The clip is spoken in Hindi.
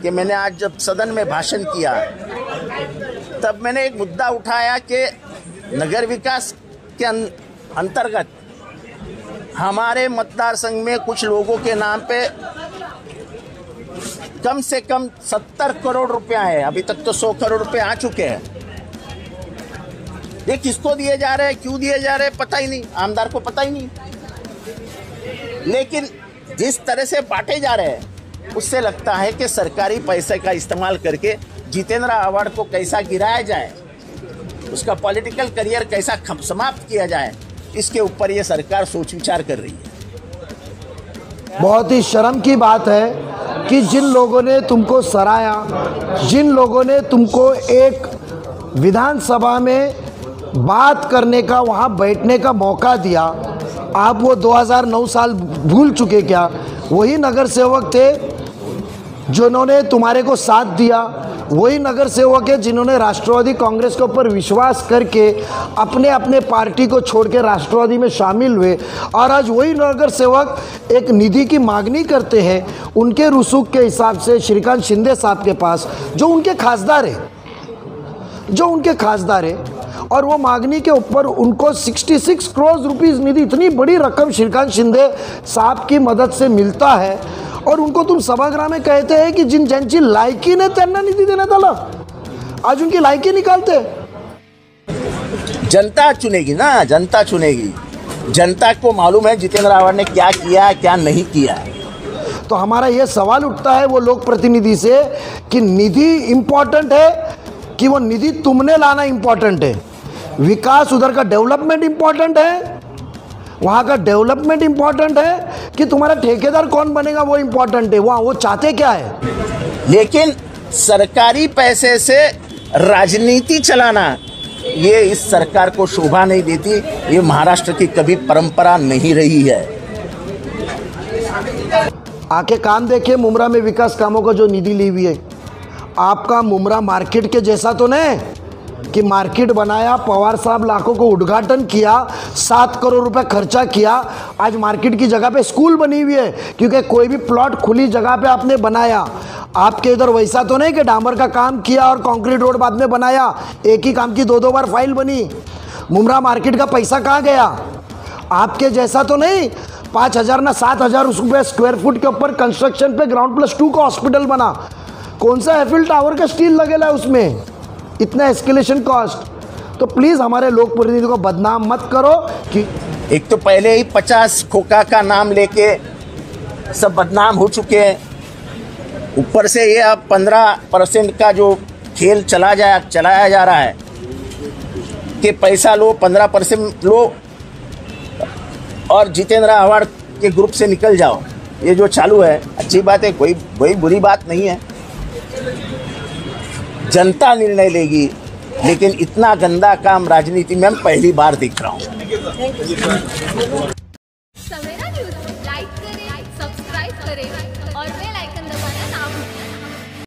कि मैंने आज जब सदन में भाषण किया तब मैंने एक मुद्दा उठाया कि नगर विकास के अंतर्गत हमारे मतदार संघ में कुछ लोगों के नाम पे कम से कम 70 करोड़ रुपया है। अभी तक तो 100 करोड़ रुपए आ चुके हैं। ये किसको दिए जा रहे हैं, क्यों दिए जा रहे हैं, पता ही नहीं, आमदार को पता ही नहीं। लेकिन जिस तरह से बांटे जा रहे हैं उससे लगता है कि सरकारी पैसे का इस्तेमाल करके जितेंद्र अवार्ड को कैसा गिराया जाए, उसका पॉलिटिकल करियर कैसा समाप्त किया जाए, इसके ऊपर ये सरकार सोच विचार कर रही है। बहुत ही शर्म की बात है कि जिन लोगों ने तुमको सराहा, जिन लोगों ने तुमको एक विधानसभा में बात करने का, वहाँ बैठने का मौका दिया, आप वो 2009 साल भूल चुके क्या? वही नगर सेवक थे जिन्होंने तुम्हारे को साथ दिया, वही नगर सेवक है जिन्होंने राष्ट्रवादी कांग्रेस के ऊपर विश्वास करके अपने अपने पार्टी को छोड़ के राष्ट्रवादी में शामिल हुए। और आज वही नगर सेवक एक निधि की मांगनी करते हैं उनके रसूख के हिसाब से श्रीकांत शिंदे साहब के पास, जो उनके खासदार है, और वो मांगनी के ऊपर उनको 66 करोड़ रुपीस निधि, इतनी बड़ी रकम श्रीकांत शिंदे साहब की मदद से मिलता है, और उनको तुम सभागृह में कहते हैं कि ज्यांची लायकी ने त्यांना निधी देण्यात आला। आज उनकी लायकी निकालते। जनता चुनेगी ना, जनता चुनेगी। जनता को मालूम है जितेंद्र अवार्ड ने क्या किया, क्या नहीं किया। तो हमारा ये सवाल उठता है वो लोक प्रतिनिधि से कि निधि इम्पोर्टेंट है कि वो निधि तुमने लाना इम्पोर्टेंट है? विकास, उधर का डेवलपमेंट इम्पोर्टेंट है, वहाँ का डेवलपमेंट इम्पोर्टेंट है कि तुम्हारा ठेकेदार कौन बनेगा वो इम्पोर्टेंट है? वहाँ वो चाहते क्या है? लेकिन सरकारी पैसे से राजनीति चलाना ये इस सरकार को शोभा नहीं देती। ये महाराष्ट्र की कभी परंपरा नहीं रही है। आके काम देखिए, मुमरा में विकास कामों का जो निधि ली हुई है, आपका मुमरा मार्केट के जैसा तो नहीं कि मार्केट बनाया, पवार साहब लाखों को उद्घाटन किया, 7 करोड़ रुपए खर्चा किया, आज मार्केट की जगह पे स्कूल बनी हुई है, क्योंकि कोई भी प्लॉट खुली जगह पे आपने बनाया। आपके इधर वैसा तो नहीं कि डामर का काम किया और कंक्रीट रोड बाद में बनाया, एक ही काम की 2-2 बार फाइल बनी। मुमरा मार्केट का पैसा कहाँ गया? आपके जैसा तो नहीं 5,000 ना 7,000 रुपये स्क्वायर फुट के ऊपर कंस्ट्रक्शन पे ग्राउंड+2 का हॉस्पिटल बना। कौन सा एफिल टावर का स्टील लगेला है उसमें? इतना एस्केलेशन कॉस्ट। तो प्लीज़ हमारे लोक प्रतिनिधि को बदनाम मत करो कि एक तो पहले ही 50 खोखा का नाम लेके सब बदनाम हो चुके हैं, ऊपर से ये अब 15% का जो खेल चलाया जा रहा है कि पैसा लो, 15% लो और जितेंद्र अवार्ड के ग्रुप से निकल जाओ। ये जो चालू है अच्छी बात है, कोई बुरी बात नहीं है। जनता निर्णय लेगी, लेकिन इतना गंदा काम राजनीति में हम पहली बार देख रहा हूँ।